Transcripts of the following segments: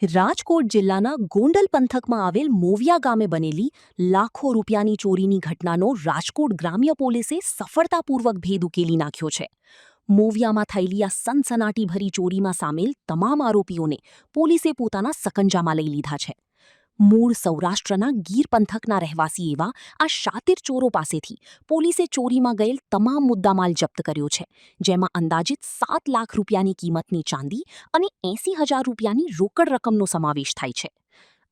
રાજકોટ જિલ્લાના ગોંડલ પંથકમાં આવેલ મોવિયા ગામે બનેલી લાખો રૂપિયાની ચોરીની ઘટનાનો રાજકોટ ગ્રામ્ય પોલીસે સફળતાપૂર્વક ભેદ ઉકેલી નાખ્યો છે. મોવિયામાં થયેલી આ સનસનાટીભરી ચોરીમાં સામેલ તમામ આરોપીઓને પોલીસે પોતાના સકંજામાં લઈ લીધા છે. મૂળ સૌરાષ્ટ્રના ગીર પંથકના રહેવાસી એવા આ શાતિર ચોરો પાસેથી પોલીસે ચોરીમાં ગયેલ તમામ મુદ્દામાલ જપ્ત કર્યો છે, જેમાં અંદાજિત 7 લાખ રૂપિયાની કિંમતની ચાંદી અને 80,000 રૂપિયાની રોકડ રકમનો સમાવેશ થાય છે.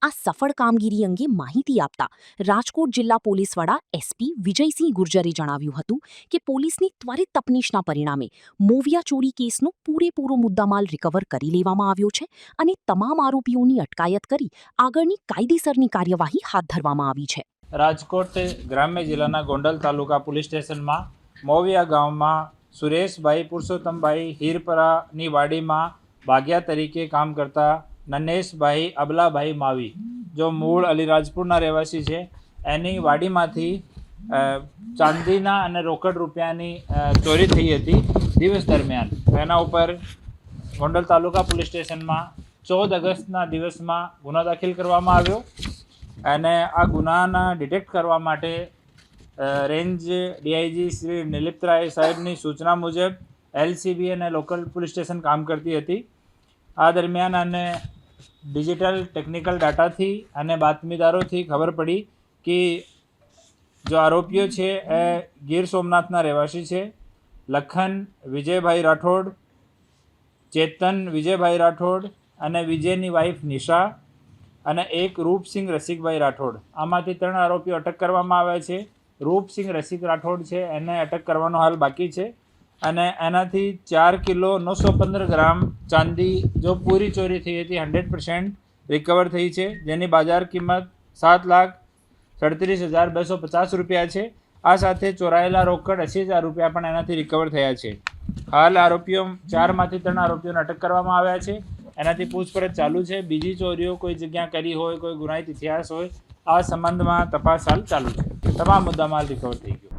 આ સફળ કામગીરી અંગે માહિતી આપતા રાજકોટ જિલ્લા પોલીસ વડા એસપી વિજયસિંહ ગુર્જરે જણાવ્યું હતું કે પોલીસની ત્વરિત તપનીશના પરિણામે મોવિયા ચોરી કેસનો પૂરેપૂરો મુદ્દામાલ રિકવર કરી લેવામાં આવ્યો છે અને તમામ આરોપીઓની અટકાયત કરી આગળની કાયદેસરની કાર્યવાહી હાથ ધરવામાં આવી છે. રાજકોટ ગ્રામ્ય જિલ્લાના ગોંડલ તાલુકા પોલીસ સ્ટેશનમાં મોવિયા ગામમાં સુરેશભાઈ પુરુષોત્તમભાઈ હીરપરાની વાડીમાં ભાગ્યા તરીકે કામ કરતા નન્નેશભાઈ અબલાભાઈ માવી, જો મૂળ અલીરાજપુરના રહેવાસી છે, એની વાડીમાંથી ચાંદીના અને રોકડ રૂપિયાની ચોરી થઈ હતી દિવસ દરમિયાન. એના ઉપર ગોંડલ તાલુકા પોલીસ સ્ટેશનમાં 14 ઓગસ્ટના દિવસમાં ગુનો દાખલ કરવામાં આવ્યો અને આ ગુનાના ડિટેક્ટ કરવા માટે રેન્જ ડીઆઈજી શ્રી નિલિપ્તરાય સાહેબની સૂચના મુજબ એલસીબી અને લોકલ પોલીસ સ્ટેશન કામ કરતી હતી. આ દરમિયાન અને ડિજિટલ ટેકનિકલ ડાટાથી અને બાતમીદારોથી ખબર પડી કે જો આરોપીઓ છે એ ગીર સોમનાથના રહેવાસી છે. લખન વિજયભાઈ રાઠોડ, ચેતન વિજયભાઈ રાઠોડ અને વિજયની વાઈફ નિશા અને એક રૂપસિંહ રસિકભાઈ રાઠોડ. આમાંથી 3 આરોપીઓ અટક કરવામાં આવ્યા છે. રૂપસિંહ રસિક રાઠોડ છે, એને અટક કરવાનો હાલ બાકી છે અને એનાથી 4 કિલો 915 ગ્રામ ચાંદી જો પૂરી ચોરી થઈ હતી 100% રિકવર થઈ છે, જેની બજાર કિંમત 7,37,250 રૂપિયા છે. આ સાથે ચોરાયેલા રોકડ 80,000 રૂપિયા પણ એનાથી રિકવર થયા છે. હાલ આરોપીઓ 4માંથી 3 આરોપીઓને અટક કરવામાં આવ્યા છે. એનાથી પૂછપરછ ચાલુ છે. બીજી ચોરીઓ કોઈ જગ્યા કરી હોય, કોઈ ગુનાહિત ઇતિહાસ હોય, આ સંબંધમાં તપાસ હાલ ચાલુ છે. તમામ મુદ્દામાલ રિકવર થઈ ગયો.